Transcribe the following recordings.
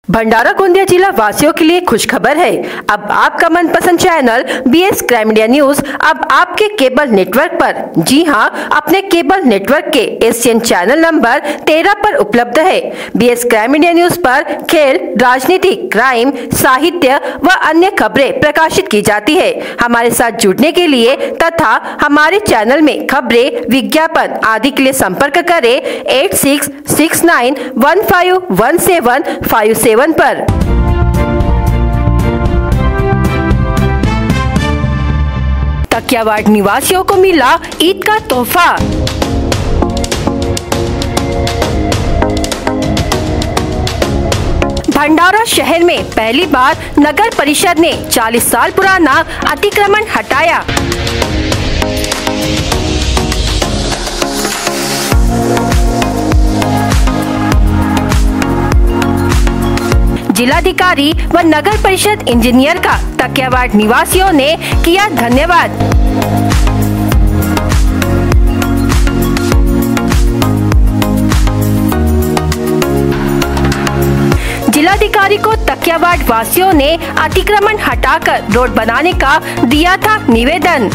भंडारा गोंदिया जिला वासियों के लिए खुशखबर है। अब आपका मनपसंद channel BS crime media news अब आपके केबल नेटवर्क पर, जी हां, अपने केबल नेटवर्क के एशियन चैनल नंबर 13 पर उपलब्ध है। बीएस क्राइम मीडिया न्यूज पर खेल, राजनीति, क्राइम, साहित्य व अन्य खबरें प्रकाशित की जाती है। हमारे साथ जुड़ने के लिए तथा हमारे चैनल में खबरें, विज्ञापन आदि के लिए संपर्क करें 8669151757 पर। तकिया वार्ड निवासियों को मिला ईद का तोहफा। भंडारा शहर में पहली बार नगर परिषद ने 40 साल पुराना अतिक्रमण हटाया। जिलाधिकारी व नगर परिषद इंजीनियर का तकिया वार्ड निवासियों ने किया धन्यवाद। जिलाधिकारी को तकिया वार्ड वासियों ने अतिक्रमण हटाकर रोड बनाने का दिया था निवेदन।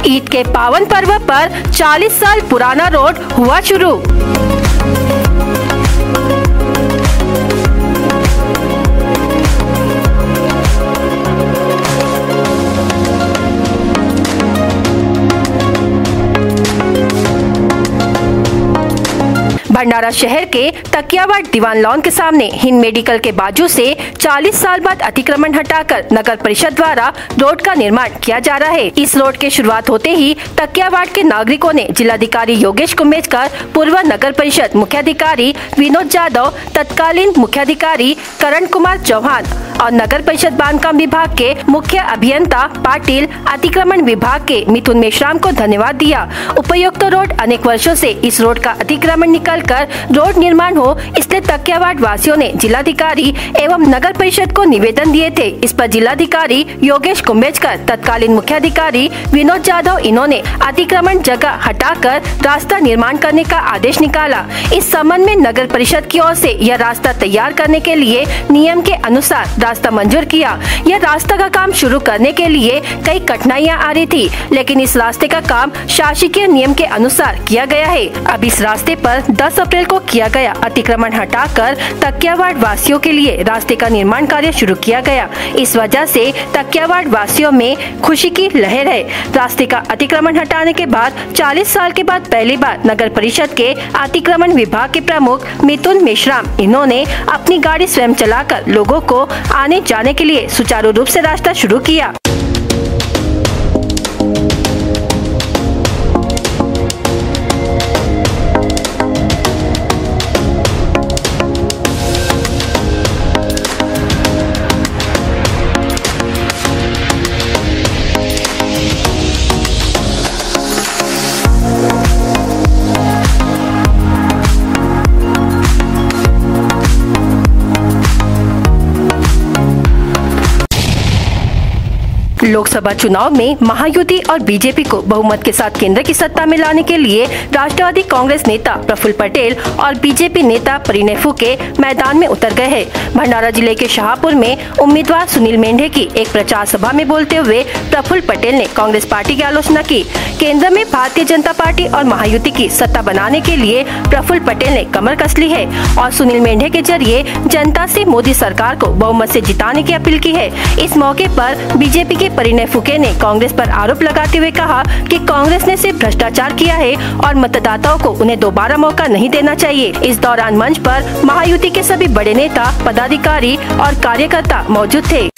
ईद के पावन पर्व पर 40 साल पुराना रोड हुआ शुरू। भंडारा शहर के तकिया वार्ड दीवान लॉन के सामने हिंद मेडिकल के बाजू से 40 साल बाद अतिक्रमण हटाकर नगर परिषद द्वारा रोड का निर्माण किया जा रहा है। इस रोड के शुरुआत होते ही तकिया वार्ड के नागरिकों ने जिलाधिकारी योगेश कुंभेजकर, पूर्व नगर परिषद मुख्याधिकारी विनोद जाधव, तत्कालीन मुख्याधिकारी करण कुमार चौहान और नगर परिषद बांधकाम विभाग के मुख्य अभियंता पाटिल, अतिक्रमण विभाग के मिथुन मेश्राम को धन्यवाद दिया। उपयुक्त रोड अनेक वर्षों से इस रोड का अतिक्रमण निकलकर रोड निर्माण हो, इसलिए तकिया वार्ड वासियों ने जिलाधिकारी एवं नगर परिषद को निवेदन दिए थे। इस पर जिलाधिकारी योगेश कुंभेजकर, तत्कालीन मुख्याधिकारी विनोद जाधव, इन्होंने अतिक्रमण जगह हटाकर रास्ता निर्माण करने का आदेश निकाला। इस संबंध में नगर परिषद की ओर से यह रास्ता तैयार करने के लिए नियम के अनुसार रास्ता मंजूर किया। यह रास्ता का काम शुरू करने के लिए कई कठिनाइयां आ रही थी, लेकिन इस रास्ते का काम शासकीय नियम के अनुसार किया गया है। अब इस रास्ते पर 10 अप्रैल को किया गया अतिक्रमण हटाकर तकिया वार्ड वासियों के लिए रास्ते का निर्माण कार्य शुरू किया गया। इस वजह से तकिया वार्ड वासियों में खुशी की लहर है। रास्ते का अतिक्रमण हटाने के बाद 40 साल के बाद पहली बार नगर परिषद के अतिक्रमण विभाग के प्रमुख मिथुन मेश्राम, इन्होंने अपनी गाड़ी स्वयं चलाकर लोगों को आने जाने के लिए सुचारू रूप से रास्ता शुरू किया। लोकसभा चुनाव में महायुति और बीजेपी को बहुमत के साथ केंद्र की सत्ता में लाने के लिए राष्ट्रवादी कांग्रेस नेता प्रफुल्ल पटेल और बीजेपी नेता परिणय फुके मैदान में उतर गए हैं। भंडारा जिले के शाहपुर में उम्मीदवार सुनील मेंढे की एक प्रचार सभा में बोलते हुए प्रफुल्ल पटेल ने कांग्रेस पार्टी की आलोचना की। केंद्र में भारतीय जनता पार्टी और महायुति की सत्ता बनाने के लिए प्रफुल्ल पटेल ने कमर कस ली है और सुनील मेंढे के जरिए जनता से मोदी सरकार को बहुमत से जिताने की अपील की है। इस मौके पर बीजेपी के परिणय फुके ने कांग्रेस पर आरोप लगाते हुए कहा कि कांग्रेस ने सिर्फ भ्रष्टाचार किया है और मतदाताओं को उन्हें दोबारा मौका नहीं देना चाहिए। इस दौरान मंच पर महायुति के सभी बड़े नेता, पदाधिकारी और कार्यकर्ता मौजूद थे।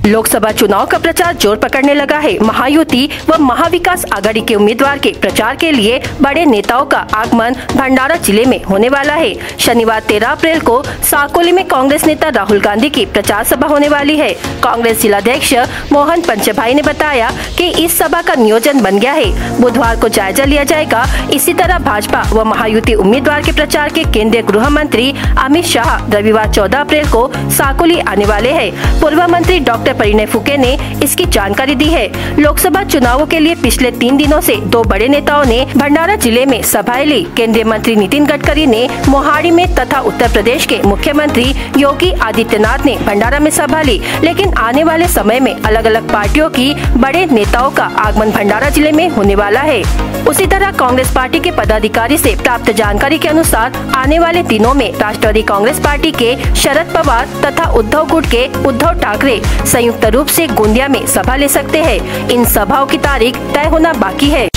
लोकसभा चुनाव का प्रचार जोर पकड़ने लगा है। महायुति व महाविकास आघाड़ी के उम्मीदवार के प्रचार के लिए बड़े नेताओं का आगमन भंडारा जिले में होने वाला है। शनिवार 13 अप्रैल को साकोली में कांग्रेस नेता राहुल गांधी की प्रचार सभा होने वाली है। कांग्रेस जिलाध्यक्ष मोहन पंचभाई ने बताया कि इस सभा का नियोजन बन गया है। बुधवार को जायजा लिया जाएगा। इसी तरह भाजपा व महायुति उम्मीदवार के प्रचार के केंद्रीय गृह मंत्री अमित शाह रविवार 14 अप्रैल को साकोली आने वाले हैं। पूर्व मंत्री डॉक्टर परिणय फुके ने इसकी जानकारी दी है। लोकसभा चुनावों के लिए पिछले 3 दिनों से 2 बड़े नेताओं ने भंडारा जिले में सभाएं ली। केंद्रीय मंत्री नितिन गडकरी ने मोहाली में तथा उत्तर प्रदेश के मुख्यमंत्री योगी आदित्यनाथ ने भंडारा में सभा ली। लेकिन आने वाले समय में अलग अलग पार्टियों की बड़े नेताओं का आगमन भंडारा जिले में होने वाला है। उसी तरह कांग्रेस पार्टी के पदाधिकारी से प्राप्त जानकारी के अनुसार आने वाले दिनों में राष्ट्रवादी कांग्रेस पार्टी के शरद पवार तथा उद्धव गुट के उद्धव ठाकरे संयुक्त रूप से गोंदिया में सभा ले सकते हैं। इन सभाओं की तारीख तय होना बाकी है।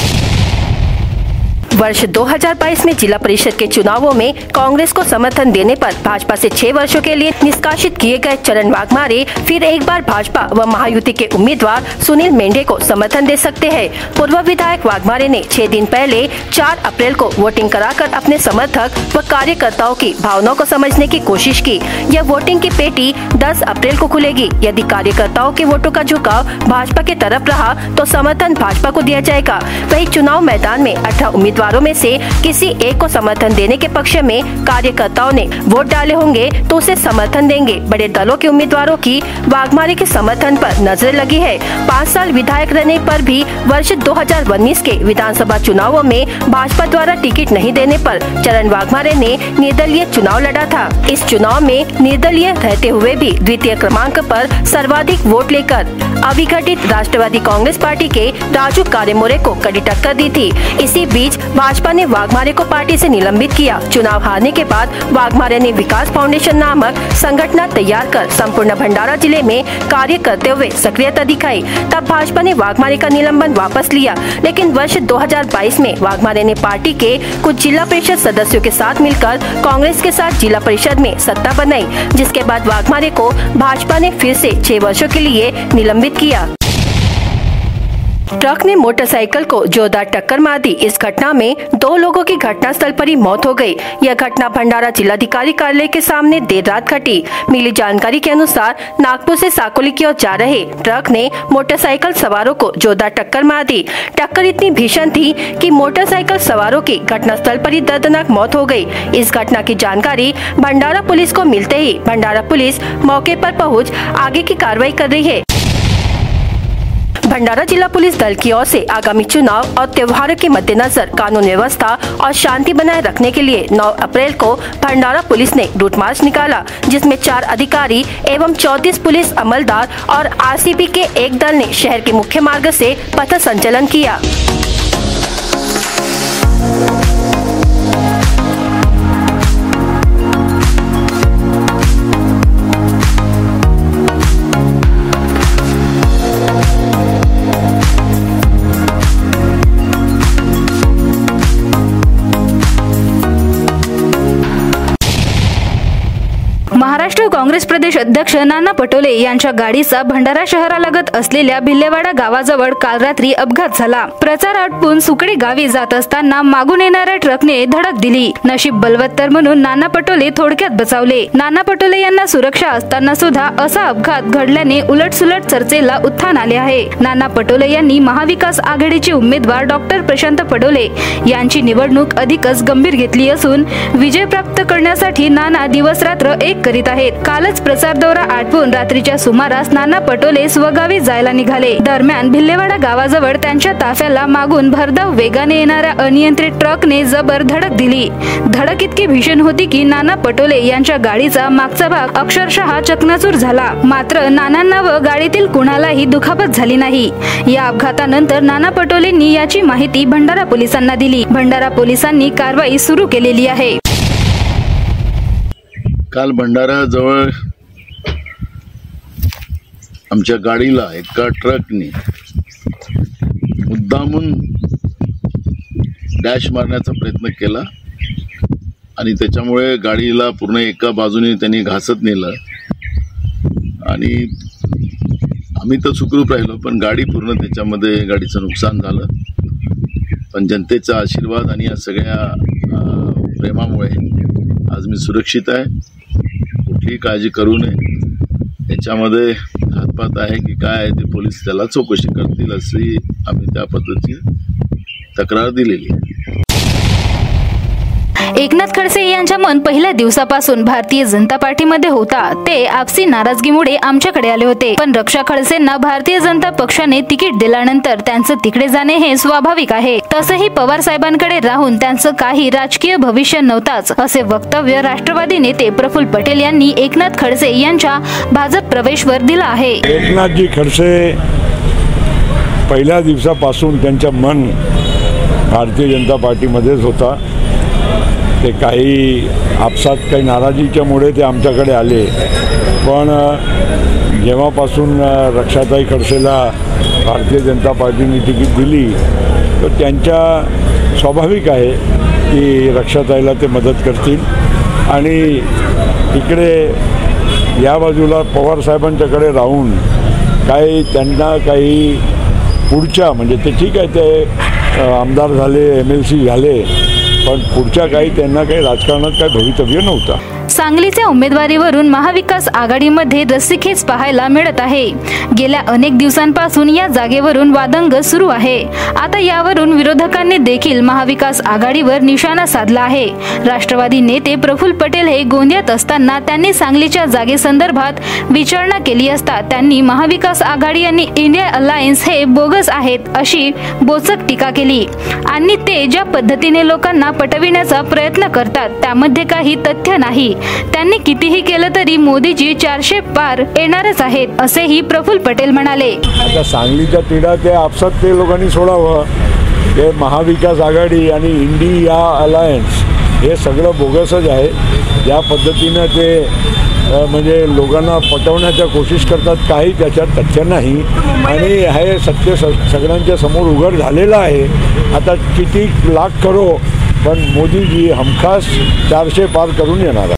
वर्ष 2022 में जिला परिषद के चुनावों में कांग्रेस को समर्थन देने पर भाजपा से 6 वर्षों के लिए निष्कासित किए गए चरण वाघमारे फिर एक बार भाजपा व महायुति के उम्मीदवार सुनील मेंढे को समर्थन दे सकते हैं। पूर्व विधायक वाघमारे ने 6 दिन पहले 4 अप्रैल को वोटिंग कराकर अपने समर्थक व कार्यकर्ताओं की भावनाओं को समझने की कोशिश की। यह वोटिंग की पेटी 10 अप्रैल को खुलेगी। यदि कार्यकर्ताओं के वोटों का झुकाव भाजपा की तरफ रहा तो समर्थन भाजपा को दिया जाएगा। वही चुनाव मैदान में 18 उम्मीदवारों में से किसी एक को समर्थन देने के पक्ष में कार्यकर्ताओं ने वोट डाले होंगे तो उसे समर्थन देंगे। बड़े दलों के उम्मीदवारों की वाघमारे के समर्थन पर नजर लगी है। 5 साल विधायक रहने पर भी वर्ष 2019 के विधानसभा चुनावों में भाजपा द्वारा टिकट नहीं देने पर चरण वाघमारे ने निर्दलीय चुनाव लड़ा था। इस चुनाव में निर्दलीय रहते हुए भी द्वितीय क्रमांक पर सर्वाधिक वोट लेकर अविघटित राष्ट्रवादी कांग्रेस पार्टी के राजू कारेमोरे को कड़ी टक्कर दी थी। इसी बीच भाजपा ने वाघमारे को पार्टी से निलंबित किया। चुनाव हारने के बाद वाघमारे ने विकास फाउंडेशन नामक संगठन तैयार कर संपूर्ण भंडारा जिले में कार्य करते हुए सक्रियता दिखाई। तब भाजपा ने वाघमारे का निलंबन वापस लिया। लेकिन वर्ष 2022 में वाघमारे ने पार्टी के कुछ जिला परिषद सदस्यों के साथ मिलकर कांग्रेस के साथ जिला परिषद में सत्ता बनाई, जिसके बाद वाघमारे को भाजपा ने फिर से 6 वर्षों के लिए निलंबित किया। ट्रक ने मोटरसाइकिल को जोरदार टक्कर मार दी। इस घटना में 2 लोगों की घटनास्थल पर ही मौत हो गई। यह घटना भंडारा जिलाधिकारी कार्यालय के सामने देर रात घटी। मिली जानकारी के अनुसार नागपुर से साकोली की ओर जा रहे ट्रक ने मोटरसाइकिल सवारों को जोरदार टक्कर मार दी। टक्कर इतनी भीषण थी कि मोटरसाइकिल सवारों की घटनास्थल पर ही दर्दनाक मौत हो गई। इस घटना की जानकारी भंडारा पुलिस को मिलते ही भंडारा पुलिस मौके पर पहुँच आगे की कार्रवाई कर रही है। भंडारा जिला पुलिस दल की ओर से आगामी चुनाव और त्योहारों के मद्देनजर कानून व्यवस्था और शांति बनाए रखने के लिए 9 अप्रैल को भंडारा पुलिस ने रूट मार्च निकाला, जिसमें 4 अधिकारी एवं 34 पुलिस अमलदार और आरसीबी के एक दल ने शहर के मुख्य मार्ग से पथ संचलन किया। महाराष्ट्र काँग्रेस प्रदेश अध्यक्ष नाना पटोले यांच्या गाडीचा भंडारा शहरालगत असलेल्या भिल्लेवाडा गावाजवळ काल रात्री अपघात झाला। प्रचार आटपून सुकडे गावी जात असताना मागून येणाऱ्या ट्रकने धडक दिली। नशीब बलवत्तर म्हणून नाना पटोले थोडक्यात बचावले। नाना पटोले यांना सुरक्षा असताना सुद्धा असा अपघात घडल्याने उलटसुलट चर्चेला उत्थान आले आहे। नाना पटोले यांनी महाविकास आघाडीचे उमेदवार डॉक्टर प्रशांत पडोले यांची निवडणूक अधिकच गंभीर घेतली असून विजय प्राप्त करण्यासाठी नाना दिवसरात्र एक करीत आहेत। कालच प्रचार दौरा आटपून रात्रीच्या सुमारास नाना पटोले स्वगावी जायला निघाले। दरम्यान भिल्लेवाडा गावाजवळ त्यांच्या ताफ्याला मागून भरधाव वेगाने येणाऱ्या अनियंत्रित ट्रकने जबर धडक दिली। धडक इतकी भीषण होती की नाना पटोले यांच्या गाडीचा मागचा भाग अक्षरशः चकनाचूर झाला। मात्र नानांना व गाडीतील कुणालाही दुखापत झाली नाही। या अपघातानंतर नाना पटोलेंनी याची माहिती भंडारा पोलिसांना दिली। भंडारा पोलिसांनी कारवाई सुरू केलेली आहे। काल भंडारा जवळ आमच्या गाडीला एका ट्रकने मुद्दामून डॅश मारण्याचा प्रयत्न केला आणि त्याच्यामुळे गाडीला पूर्ण एका बाजूने त्यांनी घासत नेलं आणि आम्ही तर सुखरूप राहिलो, पण गाडी पूर्ण त्याच्यामध्ये गाडीचं नुकसान झालं. पण जनतेचा आशीर्वाद आणि या सगळ्या प्रेमामुळे आज मी सुरक्षित आहे. कुठलीही काळजी करू नये. याच्यामध्ये हातपात आहे की काय आहे ते पोलीस त्याला चौकशी करतील अशी आम्ही त्या पद्धतीने तक्रार दिलेली आहे. एकनाथ खडसे यांच्या मन पहिल्या दिवसापासून भारतीय जनता पार्टीमध्ये होता. ते आपसी नाराजगीमुळे आमच्याकडे आले होते, पण रक्षा खडसेंना भारतीय जनता पक्षाने तिकीट दिल्यानंतर त्यांचं तिकडे जाणे हे स्वाभाविक आहे. तसंही पवार साहेबांकडे राहून त्यांचं काही राजकीय भविष्य नव्हताच, असे वक्तव्य राष्ट्रवादी नेते प्रफुल्ल पटेल यांनी एकनाथ खडसे यांच्या भाजप प्रवेशवर दिलं आहे. एकनाथजी खडसे पहिल्या दिवसापासून त्यांचं मन भारतीय जनता पार्टीमध्येच होता. ते काही आपसात काही नाराजीच्यामुळे ते आमच्याकडे आले, पण जेव्हापासून रक्षाताई खडसेला भारतीय जनता पार्टीने तिकीट दिली तर त्यांच्या स्वाभाविक आहे की रक्षाताईला ते मदत करतील आणि इकडे या बाजूला पवारसाहेबांच्याकडे राहून त्यांना काही पुढच्या म्हणजे ते ठीक आहे ते आमदार झाले, MLC झाले, पण पुढच्या त्यांना काही राजकारणात काही भवितव्य नव्हतं. सांगलीच्या उमेदवारीवरून महाविकास आघाडीमध्ये रस्सीखेच पाहायला मिळत आहे. गेल्या अनेक दिवसांपासून या जागेवरून वादंग सुरू आहे. आता यावरून विरोधकांनी देखील महाविकास आघाडीवर निशाणा साधला आहे. राष्ट्रवादी नेते प्रफुल्ल पटेल हे गोंदियात असताना त्यांनी सांगलीच्या जागेसंदर्भात विचारणा केली असता त्यांनी महाविकास आघाडी आणि इंडिया अलायन्स हे बोगस आहेत अशी बोचक टीका केली आणि ते ज्या पद्धतीने लोकांना पटविण्याचा प्रयत्न करतात त्यामध्ये काही तथ्य नाही. त्यांनी कितीही केलं तरी मोदीजी 400 पार येणारच आहेत असेही प्रफुल्ल पटेल म्हणाले. आता सांगलीच्या तिढा ते आपसात ते लोकांनी सोडावं. ते महाविकास आघाडी आणि इंडिया अलायन्स हे सगळं बोगसच आहे. ज्या पद्धतीनं ते म्हणजे लोकांना पटवण्याच्या कोशिश करतात काही त्याच्यात तथ्य नाही आणि हे सत्य सगळ्यांच्या समोर उघड झालेलं आहे. आता किती लाख करो पण मोदीजी हमखास 400 पार करून येणार.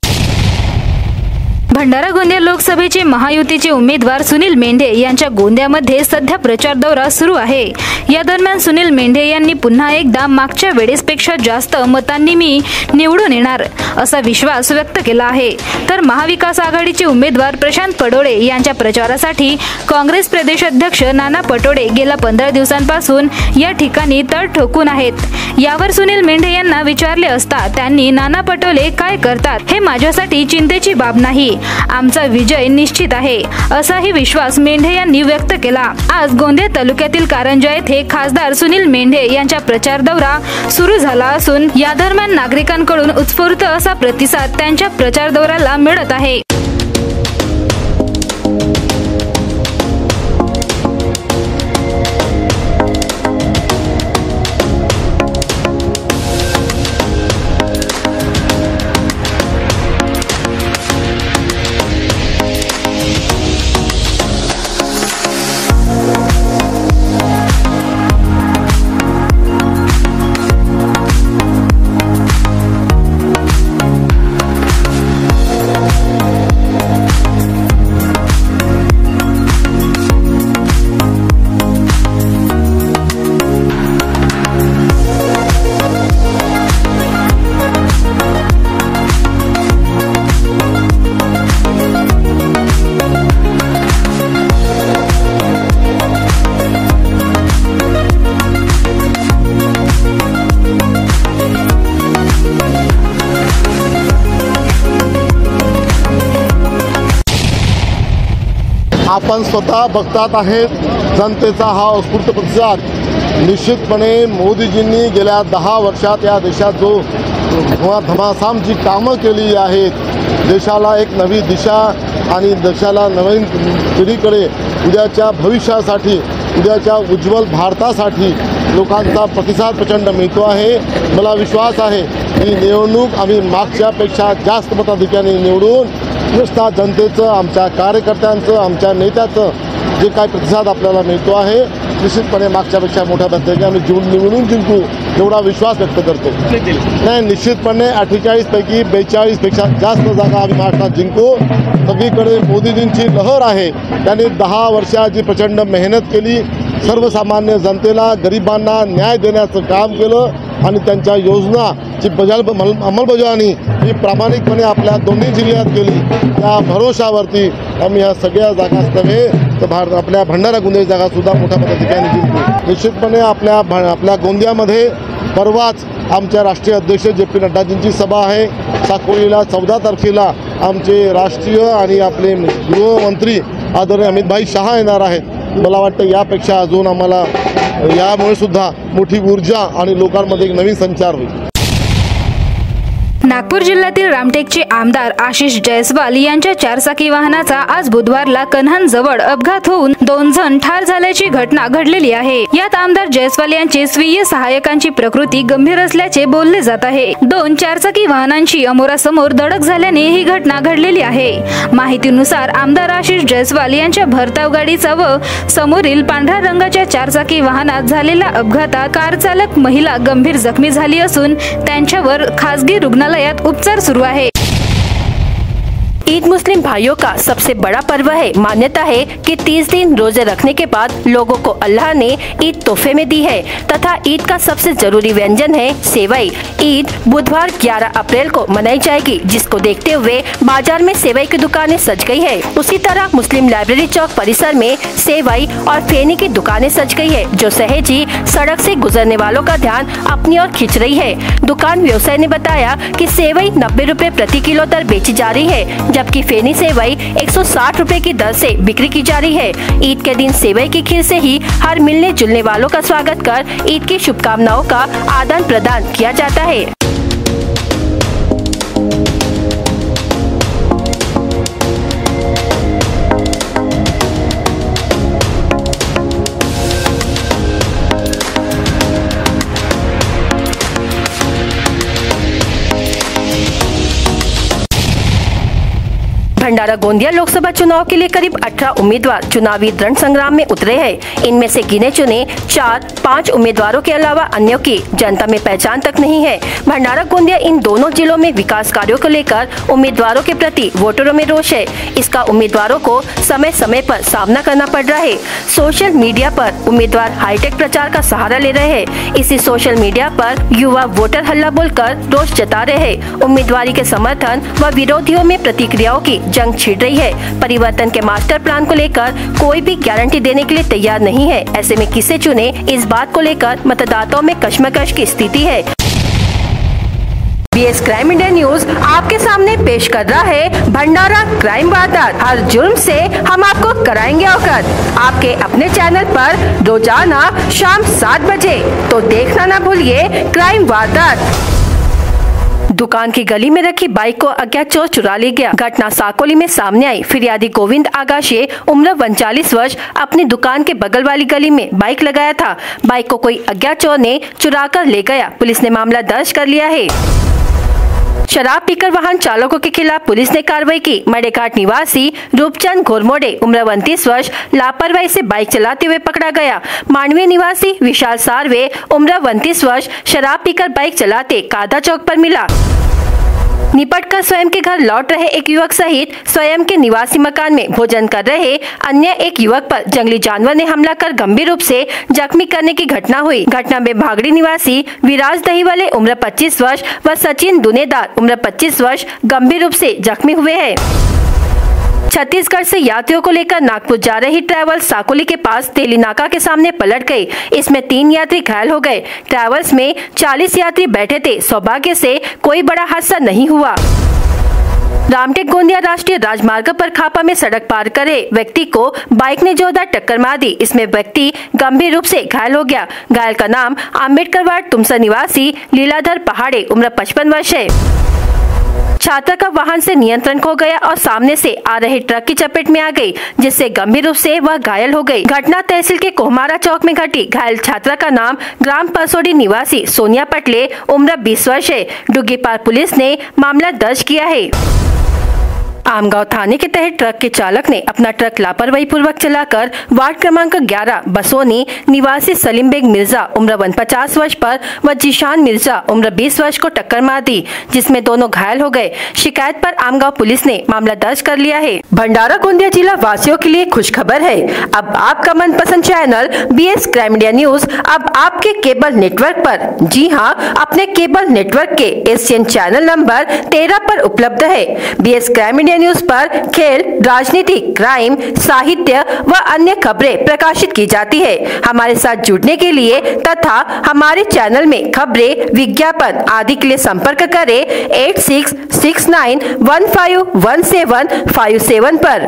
भंडारा गोंदिया लोकसभेचे महायुतीचे उमेदवार सुनील मेंढे यांच्या गोंदियामध्ये सध्या प्रचार दौरा सुरू आहे. या दरम्यान सुनील मेंढे यांनी पुन्हा एकदा मागच्या वेळेसपेक्षा जास्त मतांनी मी निवडून येणार असा विश्वास व्यक्त केला आहे. तर महाविकास आघाडीचे उमेदवार प्रशांत पडोळे यांच्या प्रचारासाठी काँग्रेस प्रदेश अध्यक्ष नाना पटोले गेल्या 15 दिवसांपासून या ठिकाणी तळ ठोकून आहेत. यावर सुनील मेंढे यांना विचारले असता त्यांनी नाना पटोले काय करतात हे माझ्यासाठी चिंतेची बाब नाही, आमचा विजय निश्चित आहे असाही विश्वास मेंढे यांनी व्यक्त केला. आज गोंदिया तालुक्यातील कारंजा येथे खासदार सुनील मेंढे यांचा प्रचार दौरा सुरू झाला असून या दरम्यान नागरिकांकडून उत्स्फूर्त असा प्रतिसाद त्यांच्या प्रचार दौऱ्याला मिळत आहे. आपण स्वतः बघतात आहेत जनतेचा हा उत्स्फूर्त प्रतिसाद. निश्चितपणे मोदीजींनी गेल्या 10 वर्षात या देशात जो धमासाम जी कामं केली आहेत, देशाला एक नवी दिशा आणि देशाला नवीन पिढीकडे उद्याच्या भविष्यासाठी, उद्याच्या उज्ज्वल भारतासाठी लोकांचा प्रतिसाद प्रचंड मिळतो आहे. मला विश्वास आहे की निवडणूक आम्ही मागच्यापेक्षा जास्त मताधिक्याने निवडून नुसता जनतेचं, आमच्या कार्यकर्त्यांचं, आमच्या नेत्याचं जे काय प्रतिसाद आपल्याला मिळतो आहे निश्चितपणे मागच्यापेक्षा मोठ्या पद्धतीने आम्ही निवडून जिंकू एवढा विश्वास व्यक्त करतो. नाही, निश्चितपणे 48 पैकी 42 पेक्षा जास्त जागा आम्ही महाराष्ट्रात जिंकू. सगळीकडे मोदीजींची लहर आहे. त्यांनी 10 वर्षाची प्रचंड मेहनत केली. सर्वसामान्य जनतेला गरिबांना न्याय देण्याचं काम केलं आणि त्यांच्या योजनाची अंमलबजावणी ही प्रामाणिकपणे आपल्या दोन्ही जिल्ह्यात केली. त्या भरोशावरती आम्ही ह्या सगळ्या जागाच नव्हे तर आपल्या भंडारा गोंदिया जागासुद्धा मोठ्या पद्धतीने जिंकू. निश्चितपणे आपल्या गोंदियामध्ये परवाच आमच्या राष्ट्रीय अध्यक्ष जे.पी. नड्डाजींची सभा आहे. साकोलीला 14 तारखेला आमचे राष्ट्रीय आणि आपले गृहमंत्री आदरणीय अमितभाई शहा येणार आहेत. मला वाटतं यापेक्षा अजून आम्हाला यामुळे सुद्धा मोठी ऊर्जा आणि लोकांमध्ये एक नवीन संचार होईल. नागपूर जिल्ह्यातील रामटेकचे आमदार आशिष जयस्वाल यांच्या 4 चाकी वाहनाचा आज बुधवारला कन्हान जवळ अपघात होऊन 2 जण ठार झाल्याची घटना घडलेली आहे. यात आमदार जयस्वाल यांची स्वीय सहाय्यकांची प्रकृती गंभीर असल्याचे बोलले जात आहे. 2 4चाकी वाहनांची अमोरासमोर धडक झाल्याने ही घटना घडलेली आहे. माहितीनुसार आमदार आशिष जयस्वाल यांच्या भरधाव गाडीचा व समोरील पांढऱ्या रंगाच्या 4चाकी वाहनात झालेल्या अपघातात कार चालक महिला गंभीर जखमी झाली असून त्यांच्यावर खासगी रुग्णालयात उपचार सुरू आहे. ईद मुस्लिम भाइयों का सबसे बड़ा पर्व है। मान्यता है कि 30 दिन रोजे रखने के बाद लोगों को अल्लाह ने ईद तोहफे में दी है तथा ईद का सबसे जरूरी व्यंजन है सेवई। ईद बुधवार 11 अप्रैल को मनाई जाएगी, जिसको देखते हुए बाजार में सेवई की दुकानें सज गई है। उसी तरह मुस्लिम लाइब्रेरी चौक परिसर में सेवई और फेनी की दुकानें सज गई है, जो सहेजी सड़क से गुजरने वालों का ध्यान अपनी ओर खींच रही है। दुकान व्यवसायी ने बताया कि सेवई 90 रुपए प्रति किलो दर बेची जा रही है, जबकि फेनी सेवई 160 रुपए की दर से बिक्री की जा रही है। ईद के दिन सेवई की खीर से ही हर मिलने जुलने वालों का स्वागत कर ईद की शुभकामनाओं का आदान प्रदान किया जाता है। भंडारा गोंदिया लोकसभा चुनाव के लिए करीब 18 उम्मीदवार चुनावी रण संग्राम में उतरे हैं। इनमें से गिने चुने 4-5 उम्मीदवारों के अलावा अन्यों की जनता में पहचान तक नहीं है। भंडारा गोंदिया इन दोनों जिलों में विकास कार्यों को लेकर उम्मीदवारों के प्रति वोटरों में रोष है। इसका उम्मीदवारों को समय समय पर सामना करना पड़ रहा है। सोशल मीडिया पर उम्मीदवार हाईटेक प्रचार का सहारा ले रहे हैं। इसी सोशल मीडिया पर युवा वोटर हल्ला बोलकर रोष जता रहे हैं। उम्मीदवारी के समर्थन व विरोधियों में प्रतिक्रियाओं की जंग छिड़ रही है। परिवर्तन के मास्टर प्लान को लेकर कोई भी गारंटी देने के लिए तैयार नहीं है। ऐसे में किसे चुने, इस बात को लेकर मतदाताओं में कश्मकश की स्थिति है। बीएस क्राइम इंडिया न्यूज आपके सामने पेश कर रहा है भंडारा क्राइम वारदात। हर जुर्म से हम आपको कराएंगे अवगत। आपके अपने चैनल पर रोजाना शाम 7 बजे, तो देखना ना भूलिए क्राइम वारदात। दुकान की गली में रखी बाइक को अज्ञात चोर चुरा ले गया। घटना साकोली में सामने आई। फिरियादी गोविंद आगाशे उम्र 39 वर्ष अपनी दुकान के बगल वाली गली में बाइक लगाया था। बाइक को कोई अज्ञात चोर ने चुरा कर ले गया। पुलिस ने मामला दर्ज कर लिया है। शराब पीकर वाहन चालकों के खिलाफ पुलिस ने कार्रवाई की। मडेघाट निवासी रूपचंद घोरमोडे उम्र 29 वर्ष लापरवाही से बाइक चलाते हुए पकड़ा गया। मांडवी निवासी विशाल सार्वे उम्र 29 वर्ष शराब पीकर बाइक चलाते कादा चौक पर मिला। निपटकर स्वयं के घर लौट रहे एक युवक सहित स्वयं के निवासी मकान में भोजन कर रहे अन्य एक युवक पर जंगली जानवर ने हमला कर गंभीर रूप से जख्मी करने की घटना हुई। घटना में भागड़ी निवासी विराज दहीवाले उम्र 25 वर्ष व सचिन दुनेदार उम्र 25 वर्ष गंभीर रूप से जख्मी हुए हैं। छत्तीसगढ़ से यात्रियों को लेकर नागपुर जा रही ट्रैवल साकोली के पास तेली नाका के सामने पलट गई। इसमें 3 यात्री घायल हो गए। ट्रैवल्स में 40 यात्री बैठे थे। सौभाग्य से कोई बड़ा हादसा नहीं हुआ। रामटेक गोंदिया राष्ट्रीय राजमार्ग पर खापा में सड़क पार करे व्यक्ति को बाइक ने जोरदार टक्कर मार दी। इसमें व्यक्ति गंभीर रूप से घायल हो गया। घायल का नाम अम्बेडकर वार्ड तुमसा निवासी लीलाधर पहाड़े उम्र 55 वर्ष है। छात्रा का वाहन से नियंत्रण खो गया और सामने से आ रहे ट्रक की चपेट में आ गई, जिससे गंभीर रूप से वह घायल हो गई। घटना तहसील के कोहमारा चौक में घटी। घायल छात्रा का नाम ग्राम परसोडी निवासी सोनिया पटले उम्र 20 वर्ष है। डुग्गीपार पुलिस ने मामला दर्ज किया है। आमगांव थाने के तहत ट्रक के चालक ने अपना ट्रक लापरवाही पूर्वक चलाकर वार्ड क्रमांक 11 बसोनी निवासी सलीम बेग मिर्जा उम्र 50 वर्ष पर व जीशान मिर्जा उम्र 20 वर्ष को टक्कर मार दी, जिसमें दोनों घायल हो गए। शिकायत पर आमगांव पुलिस ने मामला दर्ज कर लिया है। भंडारा गोंदिया जिला वासियों के लिए खुश खबर है। अब आपका मनपसंद channel BS crime media news अब आपके केबल नेटवर्क पर, जी हां, अपने केबल नेटवर्क के एशियन चैनल नंबर 13 पर उपलब्ध है। BS क्राइम मीडिया न्यूज पर खेल, राजनीति, क्राइम, साहित्य व अन्य खबरें प्रकाशित की जाती है। हमारे साथ जुड़ने के लिए तथा हमारे चैनल में खबरें, विज्ञापन आदि के लिए संपर्क करें 8669151757 पर।